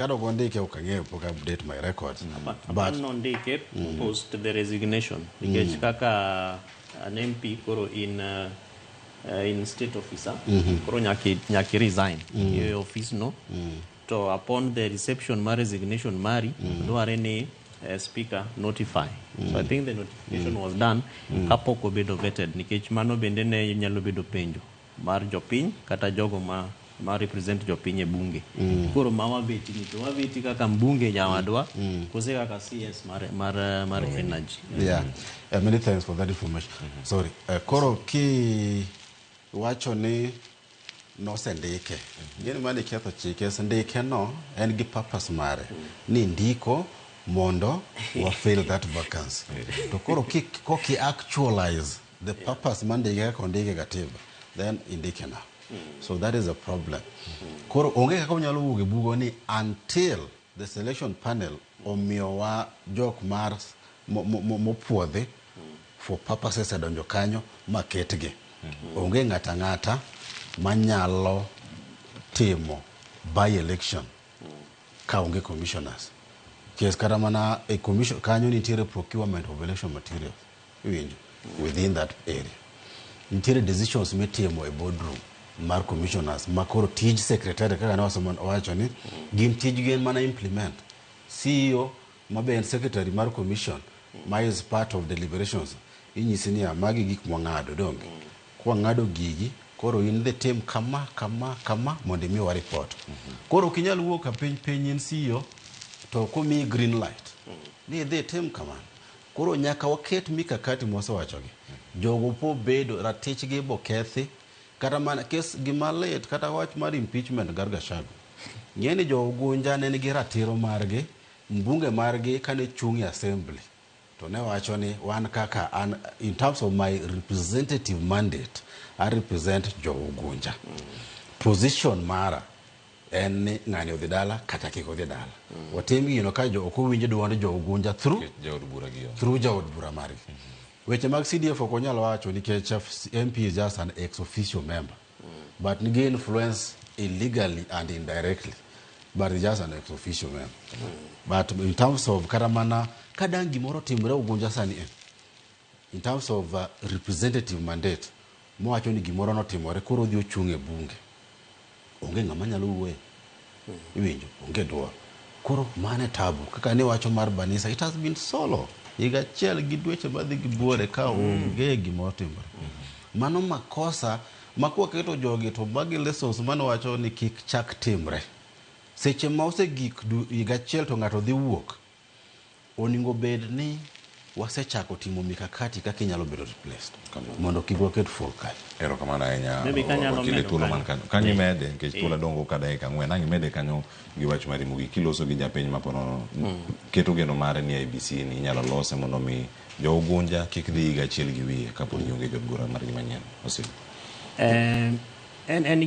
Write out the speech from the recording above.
Kado gondike ukang'eyo pok update my records. But non-dike post the resignation. Because kaka an MP koro in state officer, koro nyaki resign. Your office no. So upon the reception my resignation mari, dware ni speaker notify. So I think the notification was done kapok obedo vetted. Nikech mano bende ne nyalo bedo penjo mar jopiny kata jogo ma represent jopiny e bunge. Koro mama beti ni to wabeti kaka mbunge nyawadwa kose kaka CS mar energy. Yeah. Many thanks for that information. Sorry. Koro ki wacho ni no sendike. Gini mani ketho chike sendike no en gi purpose mare. Ni ndiko mondo wa fill that vacancy. To koro ki actualize the purpose mandike kondike katiba, then indike na. So that is a problem. Koro onge kaka unyalo wuge bugo ni until the selection panel omiyowa jok mar mopuodhi for purposes edonjo kanyo maketgi. Onge ng'ata manyalo timo by election ka onge commissioners. Kes kata mana a commission kanyo nitiere procurement of election materials within that area. Nitiere decisions mitimo e boardroom mar commissioners makoro tij secretary kaka ne wacho ni gin tijgi en mana implement. CEO mabe en secretary mar commission ma is part of deliberations inyisi ni magi gik mwang'ado donge kwa ng'ado gigi koro in the team kama mondo mi wa report. Koro kinyal wuok ka piny in CEO to komi green light ni the team kama koro nyaka waket mikakati mosewachogi jogo po bedo ratichgi bokethi kata mana kes gimalet kata wach mar impeachment gar Gachagua. Ng'eni jo Ugunja ne nigi ratiro margi mbunge margi kane chung' assembly to ne wacho ni wan kaka in terms of my representative mandate I represent jo Ugunja. Position mara en ni ng'ani odhi dala kata kik odhi dala. Watim gino ka jo ok owinjo duond jo Ugunja through jaod bura margi. Weche mag CDF ok onyalo wacho nikech MP is just an ex-officio member. But nigi influence illegally and indirectly. But he's just an ex-officio member. But in terms of karamana kadang gimoro timre Ugunja sani in terms of representative mandate mowacho ni gimoro notimore koro odhi ochung' e bunge. Onge ng'ama nyalo wuoye. Iwinjo onge duol. Koro mane tabu kaka ne wacho mar Banisa, it has been solo. Higa achiel gi dweche madhi gi buore ka onge gimoro timore. Mano makosa makwa keto jogi to bagi lessons mano wacho ni kik chak timre. Seche ma osegik higa achiel to ng'ato dhi wuok, oningo bed ni wasechako timo mikakati kaka inyalo bedo replaced mondo kik waket full kai. Erokamano ahinya. Maybe kanyalo wakile thuolo man kanyo. Kanyo imede nikech thuolo dongo ka dakika 4 ang' imede kanyo gi wach mari mogik kiloso gi japiny mapono keto geno mare ni IEBC ni inyalo lose mondo mi jo Ugunja kik dhi higa achiel gi wiye kaponi onge jod bura margi manyien. Osip. En